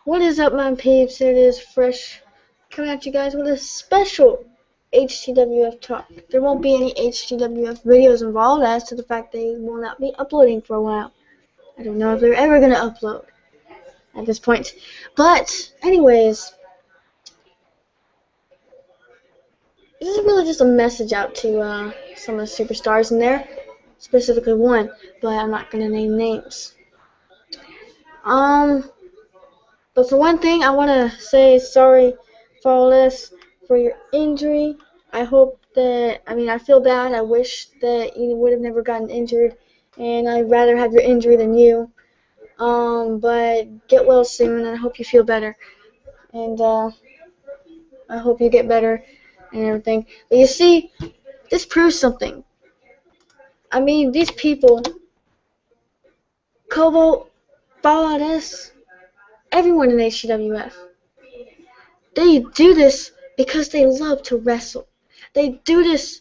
What is up, my peeps? It is Fresh coming at you guys with a special HTWF talk. There won't be any HTWF videos involved as to the fact they will not be uploading for a while. I don't know if they're ever going to upload at this point. But, anyways, this is really just a message out to some of the superstars in there. Specifically one, but I'm not going to name names. But for one thing, I want to say sorry for all this, for your injury. I hope that, I feel bad. I wish that you would have never gotten injured, and I'd rather have your injury than you. But get well soon, and I hope you feel better. And, I hope you get better and everything. But you see, this proves something. These people, Kobo, Baladas, everyone in HTWF, they do this because they love to wrestle. They do this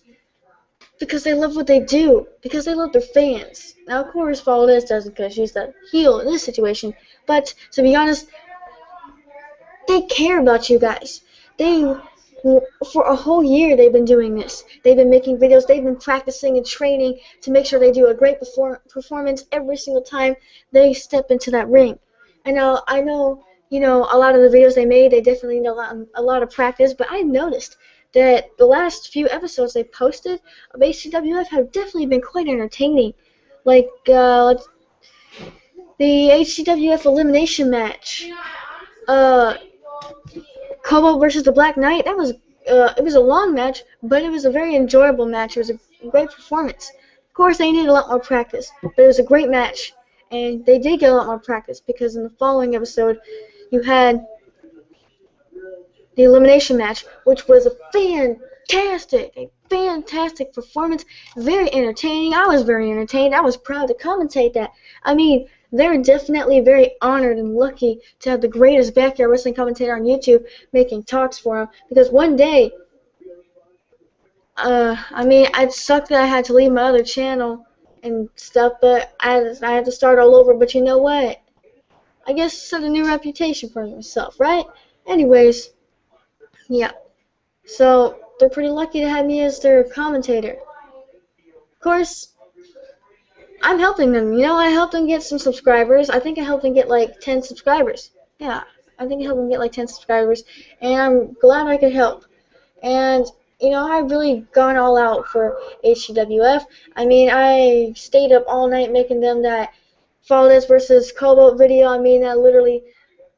because they love what they do, because they love their fans. Now, of course, Valdez doesn't because she's the heel in this situation, but to be honest, they care about you guys. For a whole year, they've been doing this. They've been making videos. They've been practicing and training to make sure they do a great performance every single time they step into that ring. I know, a lot of the videos they made, they definitely need a lot of practice, but I noticed that the last few episodes they posted of HTWF have definitely been quite entertaining. Like, the HTWF elimination match, Kobo versus the Black Knight, that was, it was a long match, but it was a very enjoyable match. It was a great performance. Of course, they needed a lot more practice, but it was a great match, and they did get a lot more practice, because in the following episode, you had the elimination match, which was a fantastic performance, very entertaining. I was very entertained. I was proud to commentate that. They're definitely very honored and lucky to have the greatest backyard wrestling commentator on YouTube making talks for them, because one day, it sucked that I had to leave my other channel and stuff, but I had to start all over. But you know what? I guess set a new reputation for myself, right? Anyways, yeah. So they're pretty lucky to have me as their commentator. Of course, I'm helping them. I helped them get some subscribers. I think I helped them get like 10 subscribers. Yeah, I think I helped them get like 10 subscribers, and I'm glad I could help. And I've really gone all out for HTWF. I stayed up all night making them that Flawless versus Cobalt video. I literally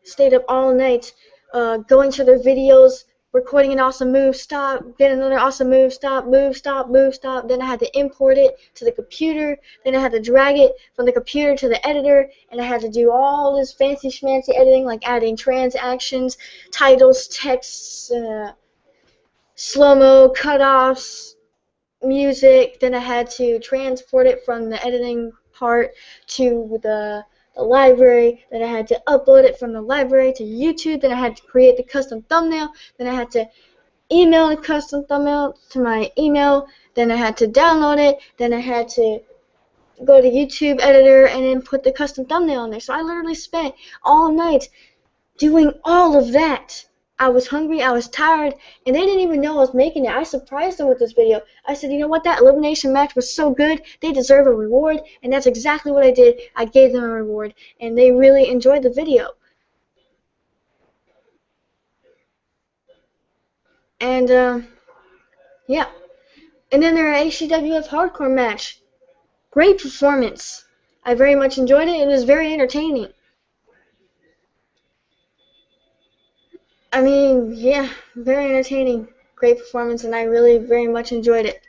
stayed up all night going to their videos, recording an awesome move, stop, get another awesome move, stop, move, stop, move, stop. Then I had to import it to the computer. Then I had to drag it from the computer to the editor, and I had to do all this fancy schmancy editing, like adding transactions, titles, texts, slow-mo, cut-offs, music. Then I had to transport it from the editing part to the library. Then I had to upload it from the library to YouTube. Then I had to create the custom thumbnail. Then I had to email the custom thumbnail to my email. Then I had to download it. Then I had to go to YouTube editor and then put the custom thumbnail in there. So I literally spent all night doing all of that. I was hungry, I was tired, and they didn't even know I was making it. I surprised them with this video. I said, you know what, that elimination match was so good, they deserve a reward, and that's exactly what I did. I gave them a reward, and they really enjoyed the video. And, yeah. And then their HTWF Hardcore match. Great performance. I very much enjoyed it. It was very entertaining. Yeah, very entertaining, great performance, and I really very much enjoyed it.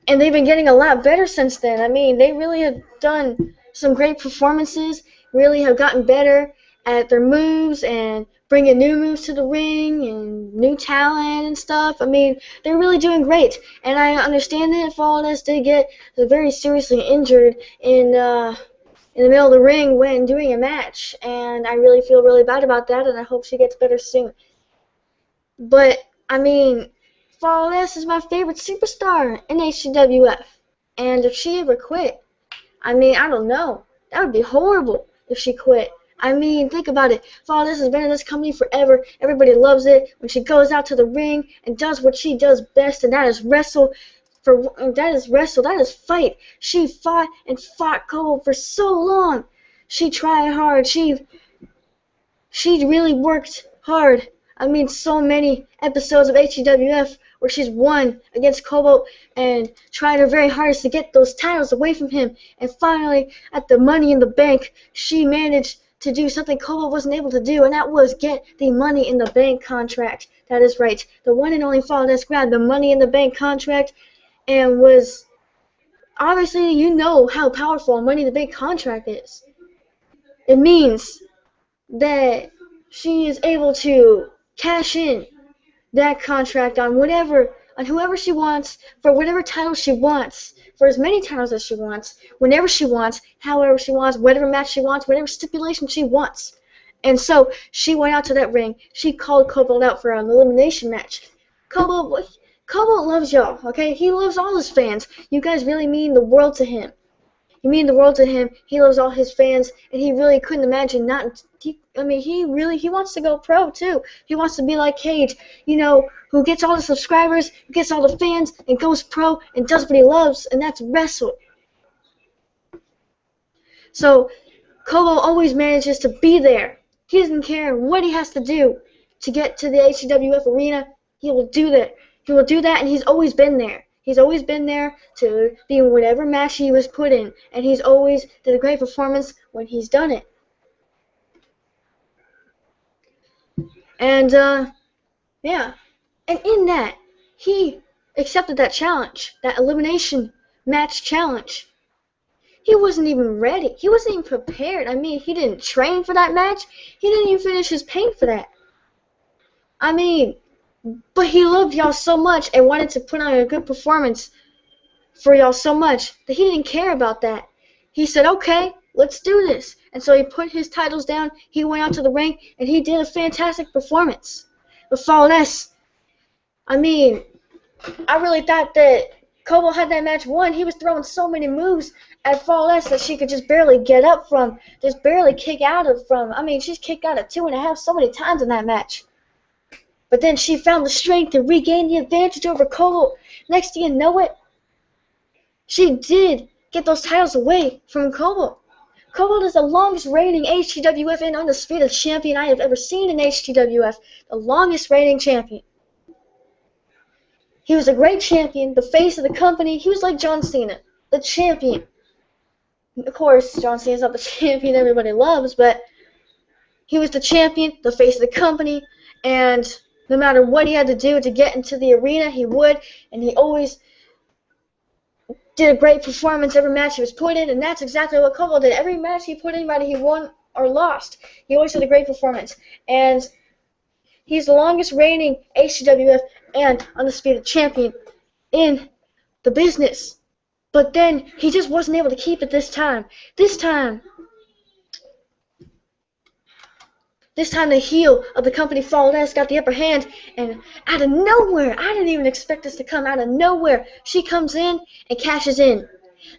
And they've been getting a lot better since then. They really have done some great performances, really have gotten better at their moves and bringing new moves to the ring and new talent and stuff. They're really doing great. And I understand that Flawless did get very seriously injured in the middle of the ring when doing a match, and I really feel really bad about that, and I hope she gets better soon. But, Flawless is my favorite superstar in HTWF, and if she ever quit, I don't know, that would be horrible if she quit. I mean, think about it. Flawless has been in this company forever. Everybody loves it. When she goes out to the ring and does what she does best, and that is wrestle. That is fight. She fought and fought Cole for so long. She tried hard. She really worked hard. I mean, so many episodes of HTWF where she's won against Kobo and tried her very hardest to get those titles away from him. And finally, at the Money in the Bank, she managed to do something Kobo wasn't able to do, and that was get the Money in the Bank contract. That is right. The one and only Flawless grabbed the Money in the Bank contract and was... Obviously, you know how powerful a Money in the Bank contract is. It means that she is able to cash in that contract on whoever she wants, for whatever title she wants, for as many titles as she wants, whenever she wants, however she wants, whatever match she wants, whatever stipulation she wants. And so she went out to that ring. She called Cobalt out for an elimination match. Cobalt loves y'all, okay? He loves all his fans. You guys really mean the world to him. You mean the world to him. He loves all his fans, and he really couldn't imagine not. He wants to go pro too. He wants to be like Cage, who gets all the subscribers, who gets all the fans, and goes pro and does what he loves, and that's wrestle. So Kobo always manages to be there. He doesn't care what he has to do to get to the HTWF arena. He will do that. He will do that, and he's always been there. He's always been there to be in whatever match he was put in, and he's always did a great performance when he's done it. And, yeah. And in that, he accepted that challenge, that elimination match challenge. He wasn't even ready. He wasn't even prepared. I mean, he didn't train for that match. He didn't even finish his paint for that. I mean, but he loved y'all so much and wanted to put on a good performance for y'all so much that he didn't care about that. He said, okay, let's do this. And so he put his titles down, he went out to the ring, and he did a fantastic performance. But Flawless, I mean, I really thought that Kobo had that match won. He was throwing so many moves at Flawless that she could just barely get up from, just barely kick out of from. I mean, she's kicked out of 2.5 so many times in that match. But then she found the strength to regain the advantage over Kobo. Next thing you know it, she did get those titles away from Kobo. Kobo is the longest reigning HTWF and undisputed champion I have ever seen in HTWF. The longest reigning champion. He was a great champion, the face of the company. He was like John Cena, the champion. Of course, John Cena's not the champion everybody loves, but he was the champion, the face of the company, and no matter what he had to do to get into the arena, he would, and he always did a great performance every match he was put in, and that's exactly what Kobo did. Every match he put in, whether he won or lost, he always did a great performance. And he's the longest reigning HTWF and undisputed champion in the business. But then he just wasn't able to keep it this time. This time the heel of the company, Flawless, got the upper hand, and out of nowhere, I didn't even expect this to come out of nowhere, she comes in and cashes in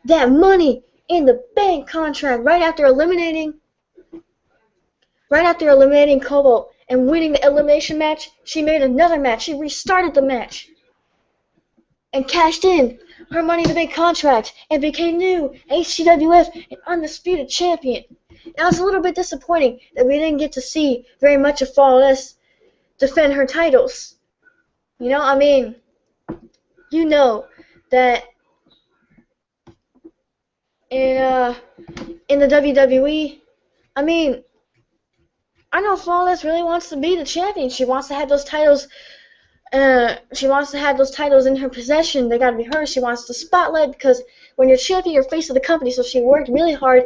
that Money in the Bank contract right after eliminating Kobo and winning the elimination match. She made another match. She restarted the match and cashed in her Money in the Bank contract and became new HTWF and undisputed champion. It was a little bit disappointing that we didn't get to see very much of Flawless defend her titles. I mean, you know that in the WWE, I mean, I know Flawless really wants to be the champion. She wants to have those titles. She wants to have those titles in her possession. They got to be hers. She wants the spotlight because when you're champion, you're face of the company. So she worked really hard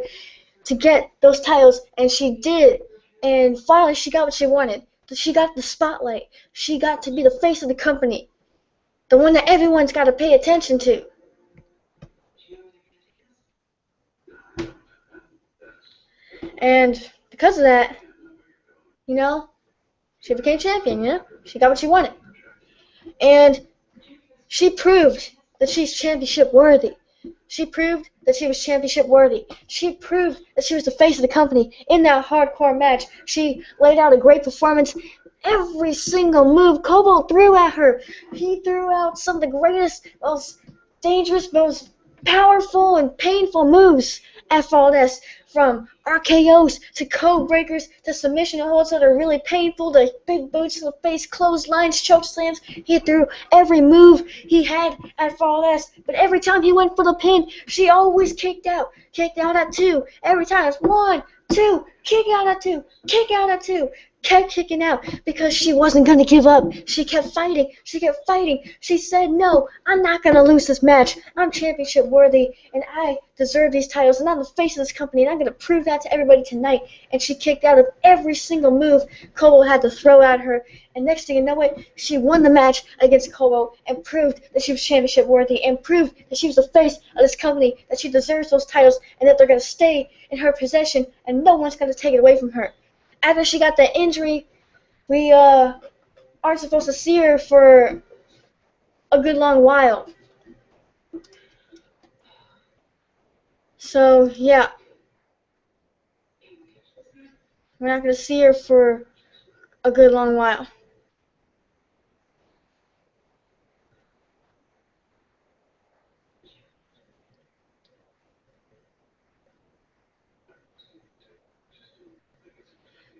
to get those titles, and she did. And finally, she got what she wanted. She got the spotlight. She got to be the face of the company, the one that everyone's got to pay attention to. And because of that, she became champion. She got what she wanted. And she proved that she's championship worthy. She proved that she was championship worthy. She proved that she was the face of the company in that hardcore match. She laid out a great performance. Every single move Kobo threw at her, he threw out some of the greatest, most dangerous, most powerful and painful moves at Valdez, from RKOs to code breakers to submission holds that are really painful to big boots to the face, clotheslines, choke slams. He threw every move he had at Valdez, but every time he went for the pin, she always kicked out at 2. Every time it's 1, 2, kick out at 2, kick out at 2. Kept kicking out because she wasn't going to give up. She kept fighting. She kept fighting. She said, no, I'm not going to lose this match. I'm championship worthy, and I deserve these titles, and I'm the face of this company, and I'm going to prove that to everybody tonight. And she kicked out of every single move Kobo had to throw at her. And next thing you know it, she won the match against Kobo and proved that she was championship worthy and proved that she was the face of this company, that she deserves those titles, and that they're going to stay in her possession, and no one's going to take it away from her. After she got that injury, we aren't supposed to see her for a good long while. So, yeah. We're not going to see her for a good long while.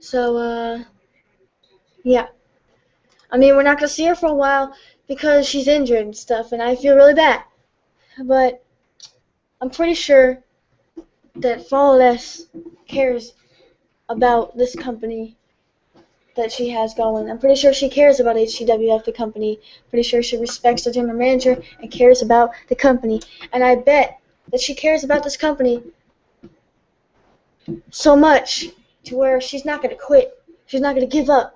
So, yeah. I mean, we're not going to see her for a while because she's injured and stuff, and I feel really bad. But I'm pretty sure that Flawless cares about this company that she has going. I'm pretty sure she cares about HTWF, the company. Pretty sure she respects the general manager and cares about the company. And I bet that she cares about this company so much to where she's not going to quit. She's not going to give up.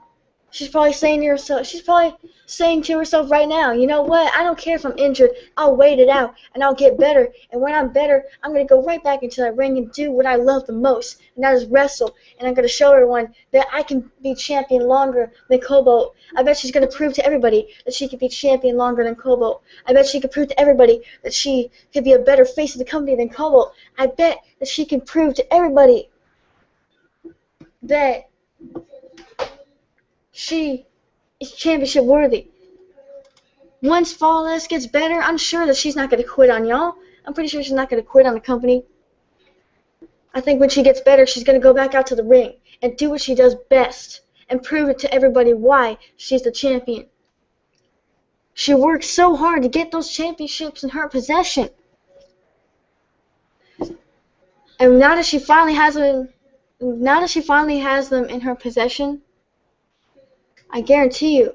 She's probably saying to herself right now, you know what, I don't care if I'm injured, I'll wait it out, and I'll get better, and when I'm better, I'm going to go right back into that ring and do what I love the most, and that is wrestle, and I'm going to show everyone that I can be champion longer than Kobo. I bet she's going to prove to everybody that she can be champion longer than Kobo. I bet she can prove to everybody that she could be a better face of the company than Kobo. I bet that she can prove to everybody that she is championship worthy. Once Flawless gets better, I'm sure that she's not going to quit on y'all. I'm pretty sure she's not going to quit on the company. I think when she gets better, she's going to go back out to the ring and do what she does best and prove it to everybody why she's the champion. She worked so hard to get those championships in her possession. And now that she finally has them in her possession, I guarantee you,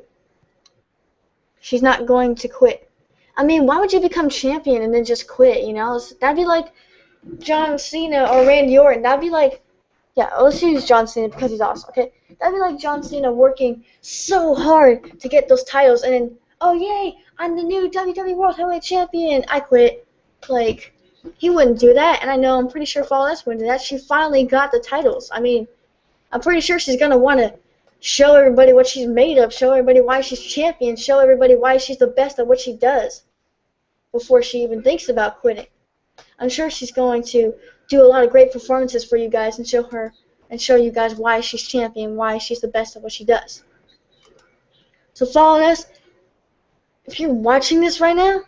she's not going to quit. I mean, why would you become champion and then just quit, you know? That'd be like John Cena or Randy Orton. That'd be like, yeah, let's use John Cena because he's awesome, okay? That'd be like John Cena working so hard to get those titles and then, oh, yay, I'm the new WWE World Heavyweight Champion. I quit. Like, he wouldn't do that, and I'm pretty sure Flawless wouldn't do that. She finally got the titles. I mean, I'm pretty sure she's going to want to show everybody what she's made of, show everybody why she's champion, show everybody why she's the best at what she does before she even thinks about quitting. I'm sure she's going to do a lot of great performances for you guys and show you guys why she's champion, why she's the best at what she does. So Flawless, if you're watching this right now,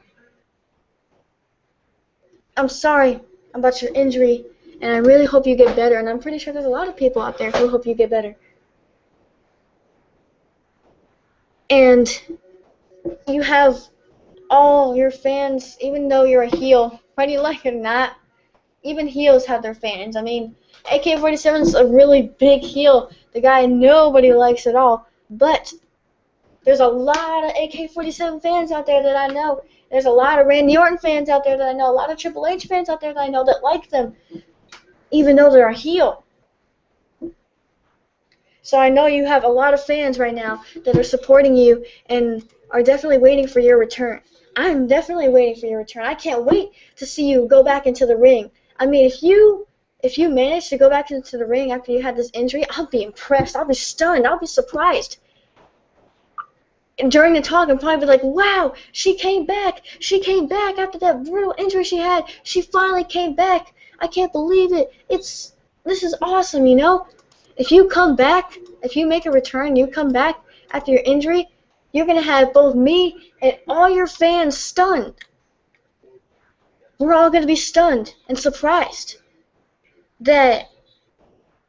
I'm sorry about your injury, and I really hope you get better, and I'm pretty sure there's a lot of people out there who hope you get better. And you have all your fans, even though you're a heel, whether you like it or not, even heels have their fans. I mean, AK-47 is a really big heel, the guy nobody likes at all, but there's a lot of AK-47 fans out there that I know. There's a lot of Randy Orton fans out there that I know, a lot of Triple H fans out there that I know that like them, even though they're a heel. So I know you have a lot of fans right now that are supporting you and are definitely waiting for your return. I'm definitely waiting for your return. I can't wait to see you go back into the ring. I mean, if you manage to go back into the ring after you had this injury, I'll be impressed. I'll be stunned. I'll be surprised. during the talk and probably be like, wow, she came back. She came back after that brutal injury she had. She finally came back. I can't believe it. This is awesome, you know? If you come back, if you make a return, you come back after your injury, you're going to have both me and all your fans stunned. We're all going to be stunned and surprised that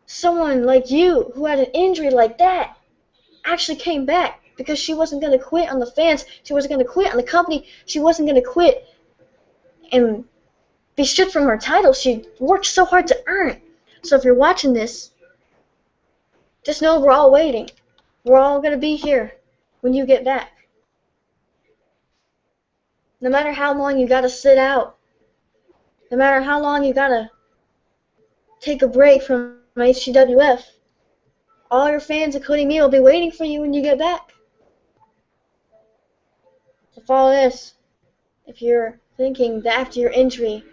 someone like you who had an injury like that actually came back, because she wasn't going to quit on the fans. She wasn't going to quit on the company. She wasn't going to quit and be stripped from her title. She worked so hard to earn it. So if you're watching this, just know we're all waiting. We're all going to be here when you get back. No matter how long you got to sit out, no matter how long you got to take a break from HTWF, all your fans, including me, will be waiting for you when you get back. So follow this. If you're thinking that after your injury,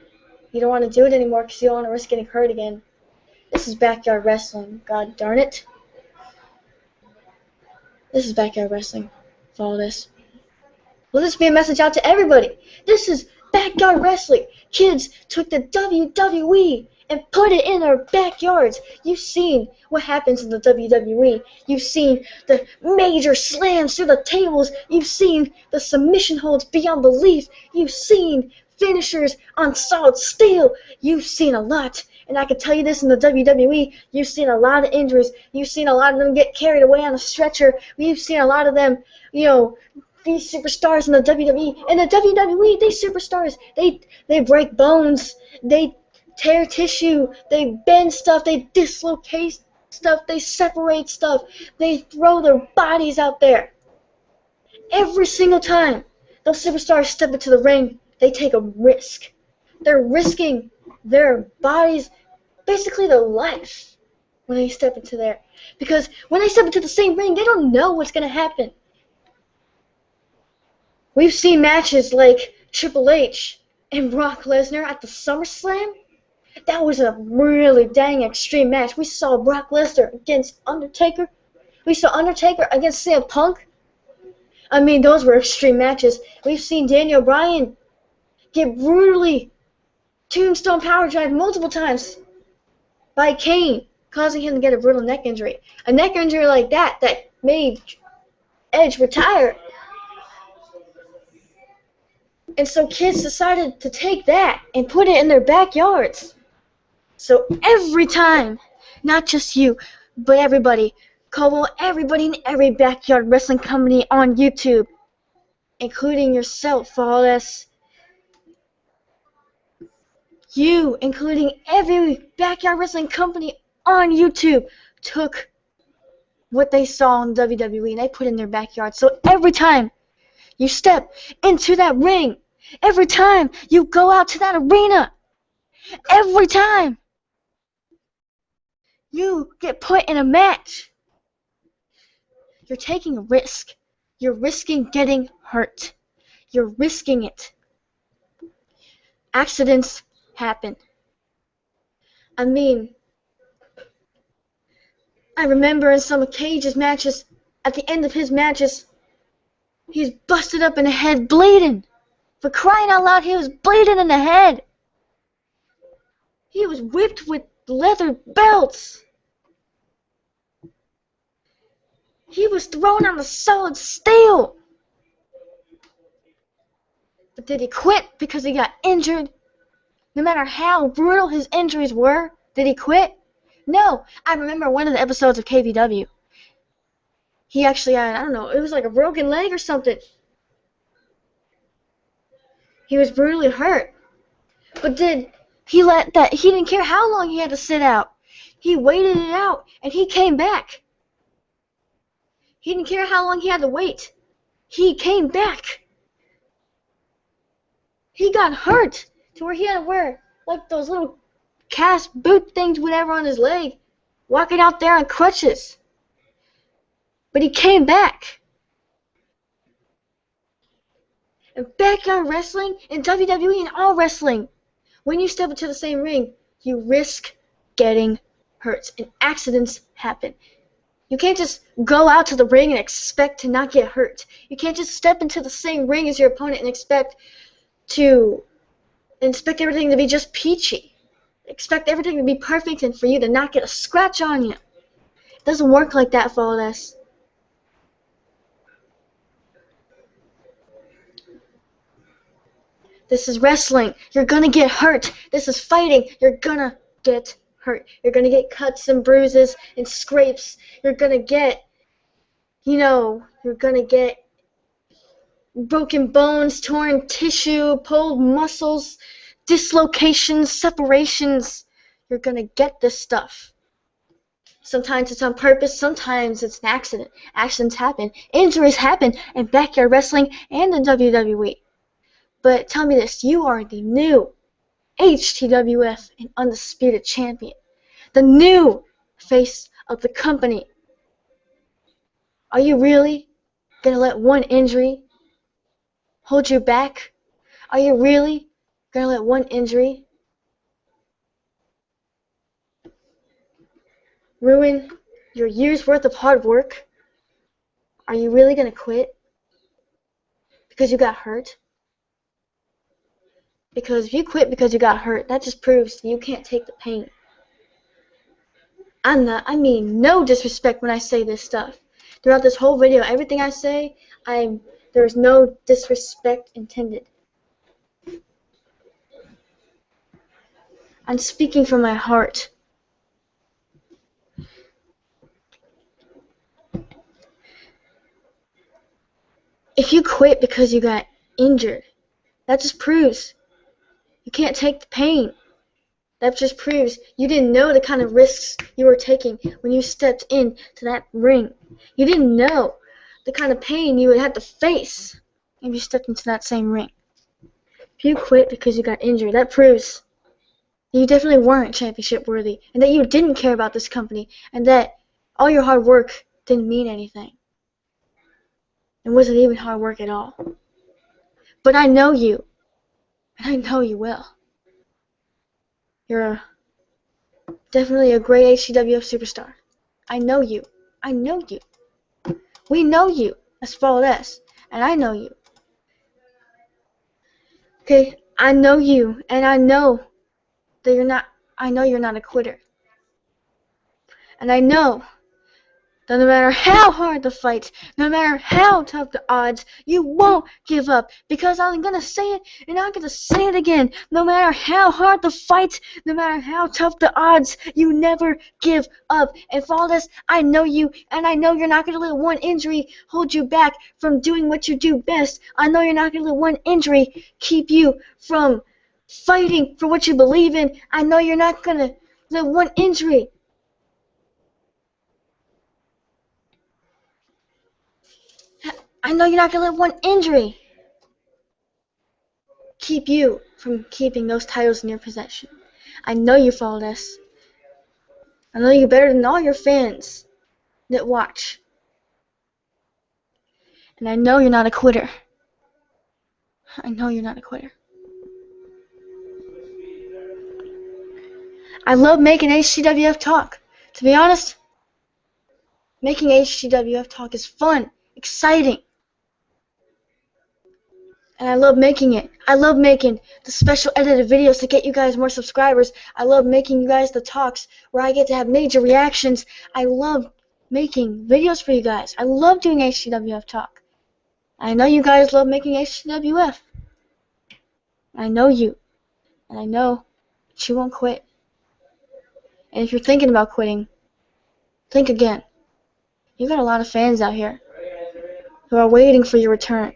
you don't want to do it anymore because you don't want to risk getting hurt again, this is backyard wrestling. God darn it. This is backyard wrestling. Follow this. Will this be a message out to everybody? This is backyard wrestling. Kids took the WWE and put it in their backyards. You've seen what happens in the WWE. You've seen the major slams through the tables. You've seen the submission holds beyond belief. You've seen finishers on solid steel. You've seen a lot. And I can tell you this, in the WWE, you've seen a lot of injuries. You've seen a lot of them get carried away on a stretcher. You've seen a lot of them, these superstars in the WWE. And the WWE, these superstars, they break bones. They tear tissue. They bend stuff. They dislocate stuff. They separate stuff. They throw their bodies out there. Every single time those superstars step into the ring, they take a risk. They're risking their bodies, basically their life, when they step into there. Because when they step into the same ring, they don't know what's going to happen. We've seen matches like Triple H and Brock Lesnar at the SummerSlam. That was a really dang extreme match. We saw Brock Lesnar against Undertaker. We saw Undertaker against CM Punk. I mean, those were extreme matches. We've seen Daniel Bryan get brutally tombstone power drive multiple times by Kane, causing him to get a brutal neck injury. A neck injury like that made Edge retire. And so kids decided to take that and put it in their backyards. So every time, not just you, but everybody, call everybody in every backyard wrestling company on YouTube, including yourself, follow us. You, including every backyard wrestling company on YouTube, took what they saw in WWE and they put it in their backyard. So every time you step into that ring, every time you go out to that arena, every time you get put in a match, you're taking a risk. You're risking getting hurt. You're risking it. Accidents happen. I mean, I remember in some of Cage's matches, at the end of his matches, he's busted up in the head bleeding. For crying out loud, he was bleeding in the head. He was whipped with leather belts. He was thrown on the solid steel. But did he quit because he got injured? No matter how brutal his injuries were, did he quit? No. I remember one of the episodes of KVW. He actually had, I don't know, it was like a broken leg or something. He was brutally hurt. But he didn't care how long he had to sit out. He waited it out and he came back. He didn't care how long he had to wait. He came back. He got hurt to where he had to wear like those little cast boot things, whatever, on his leg, walking out there on crutches. But he came back. And backyard wrestling, and WWE, and all wrestling, when you step into the same ring, you risk getting hurt, and accidents happen. You can't just go out to the ring and expect to not get hurt. You can't just step into the same ring as your opponent and expect everything to be just peachy. Expect everything to be perfect and for you to not get a scratch on you. It doesn't work like that, Flawless. This is wrestling. You're gonna get hurt. This is fighting. You're gonna get hurt. You're gonna get cuts and bruises and scrapes. You're gonna get, you're gonna get broken bones, torn tissue, pulled muscles, dislocations, separations. You're gonna get this stuff. Sometimes it's on purpose, sometimes it's an accident. Accidents happen, injuries happen in backyard wrestling and in WWE. But tell me this, you are the new HTWF and Undisputed Champion. The new face of the company. Are you really gonna let one injury hold you back? Are you really gonna let one injury ruin your year's worth of hard work? Are you really gonna quit because you got hurt? Because if you quit because you got hurt, that just proves you can't take the pain. I mean no disrespect when I say this stuff. Throughout this whole video, everything I say, there's no disrespect intended. I'm speaking from my heart. If you quit because you got injured, that just proves you can't take the pain. That just proves you didn't know the kind of risks you were taking when you stepped into that ring. You didn't know the kind of pain you would have to face if you stepped into that same ring. If you quit because you got injured, that proves that you definitely weren't championship worthy, and that you didn't care about this company, and that all your hard work didn't mean anything. It wasn't even hard work at all. But I know you, and I know you will. You're definitely a great HTWF superstar. I know you. I know you. We know you as Flawless, and I know you. Okay, I know you, and I know that you're not. I know you're not a quitter, and I know that no matter how hard the fight, no matter how tough the odds, you won't give up. Because I'm going to say it, and I'm going to say it again. No matter how hard the fight, no matter how tough the odds, you never give up. And Flawless, I know you, and I know you're not going to let one injury hold you back from doing what you do best. I know you're not going to let one injury keep you from fighting for what you believe in. I know you're not going to let one injury I know you're not going to let one injury keep you from keeping those titles in your possession. I know you, Flawless. I know you better than all your fans that watch. And I know you're not a quitter. I know you're not a quitter. I love making HTWF talk. To be honest, making HTWF talk is fun, exciting. And I love making it. I love making the special edited videos to get you guys more subscribers. I love making you guys the talks where I get to have major reactions. I love making videos for you guys. I love doing HTWF talk. I know you guys love making HTWF. I know you. And I know that you won't quit. And if you're thinking about quitting, think again. You got a lot of fans out here who are waiting for your return.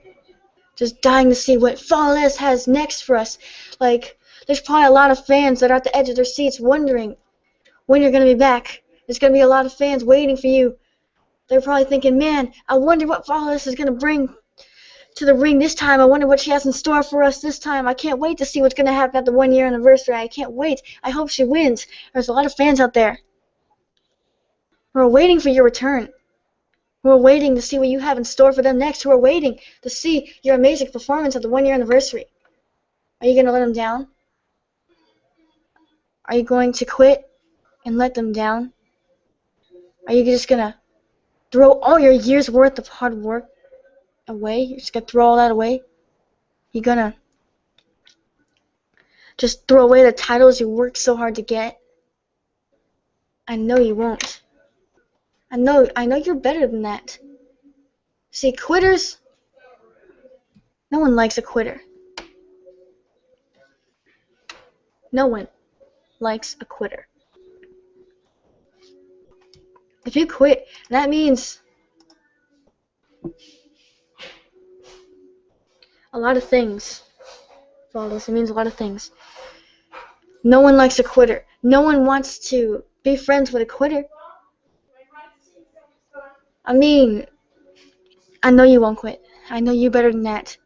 Just dying to see what Flawless has next for us. Like, there's probably a lot of fans that are at the edge of their seats wondering when you're going to be back. There's going to be a lot of fans waiting for you. They're probably thinking, man, I wonder what Flawless is going to bring to the ring this time. I wonder what she has in store for us this time. I can't wait to see what's going to happen at the 1 year anniversary. I can't wait. I hope she wins. There's a lot of fans out there who are waiting for your return. Who are waiting to see what you have in store for them next. Who are waiting to see your amazing performance at the 1 year anniversary. Are you going to let them down? Are you going to quit and let them down? Are you just going to Throw all your years worth of hard work away? You're just gonna throw all that away? You're gonna just throw away the titles you worked so hard to get? I know you won't. I know you're better than that. See, quitters, no one likes a quitter. No one likes a quitter. If you quit, that means a lot of things. It means a lot of things. No one likes a quitter. No one wants to be friends with a quitter. I mean, I know you won't quit. I know you better than that.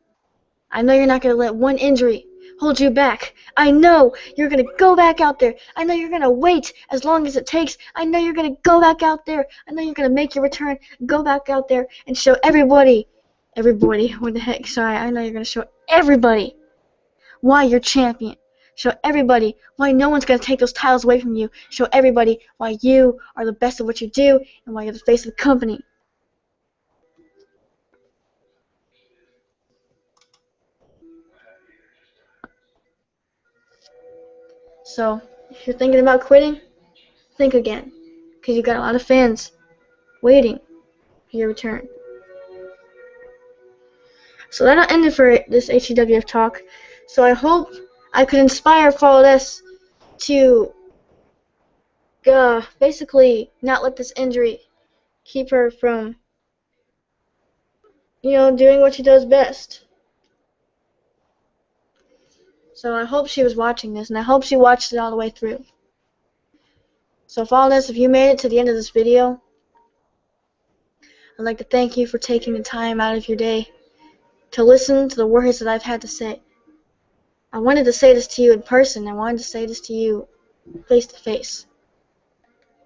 I know you're not going to let one injury hold you back. I know you're going to go back out there. I know you're going to wait as long as it takes. I know you're going to go back out there. I know you're going to make your return, go back out there and show everybody, what the heck, sorry, I know you're going to show everybody why you're champion. Show everybody why no one's going to take those titles away from you. Show everybody why you are the best of what you do and why you're the face of the company. So, if you're thinking about quitting, think again, because you've got a lot of fans waiting for your return. So that'll end it for this HTWF talk. So I hope I could inspire Fall S to basically not let this injury keep her from, doing what she does best. So I hope she was watching this, and I hope she watched it all the way through. So Fall S, if you made it to the end of this video, I'd like to thank you for taking the time out of your day to listen to the words that I've had to say. I wanted to say this to you in person. I wanted to say this to you face to face.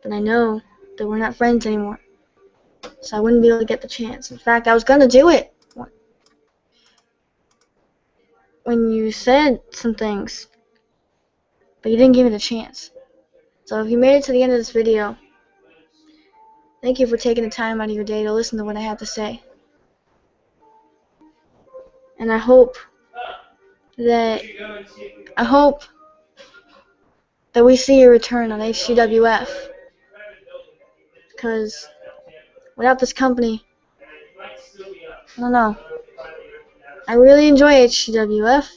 But I know that we're not friends anymore. So I wouldn't be able to get the chance. In fact, I was going to do it when you said some things, but you didn't give me the chance. So if you made it to the end of this video, thank you for taking the time out of your day to listen to what I have to say. And I hope that we see your return on HTWF, because without this company, I don't know. I really enjoy HTWF.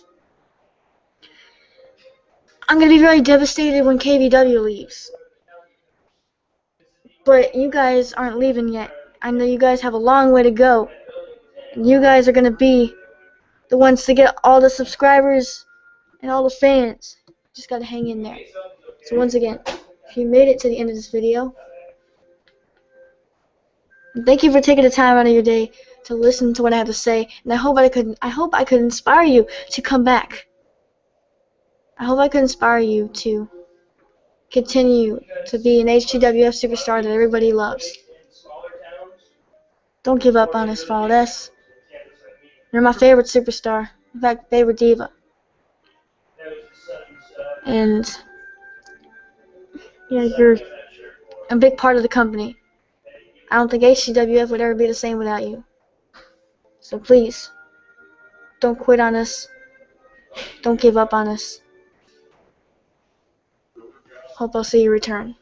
I'm going to be very devastated when KBW leaves. But you guys aren't leaving yet. I know you guys have a long way to go. And you guys are going to be the ones to get all the subscribers and all the fans. Just got to hang in there. So once again, if you made it to the end of this video, thank you for taking the time out of your day to listen to what I have to say. And I hope I could inspire you to come back. I hope I could inspire you to continue to be an HTWF superstar that everybody loves. Don't give up on us, Fall S. You're my favorite superstar. In fact, favorite diva. And you're a big part of the company. I don't think HTWF would ever be the same without you. So please, don't quit on us. Don't give up on us. Hope I'll see you return.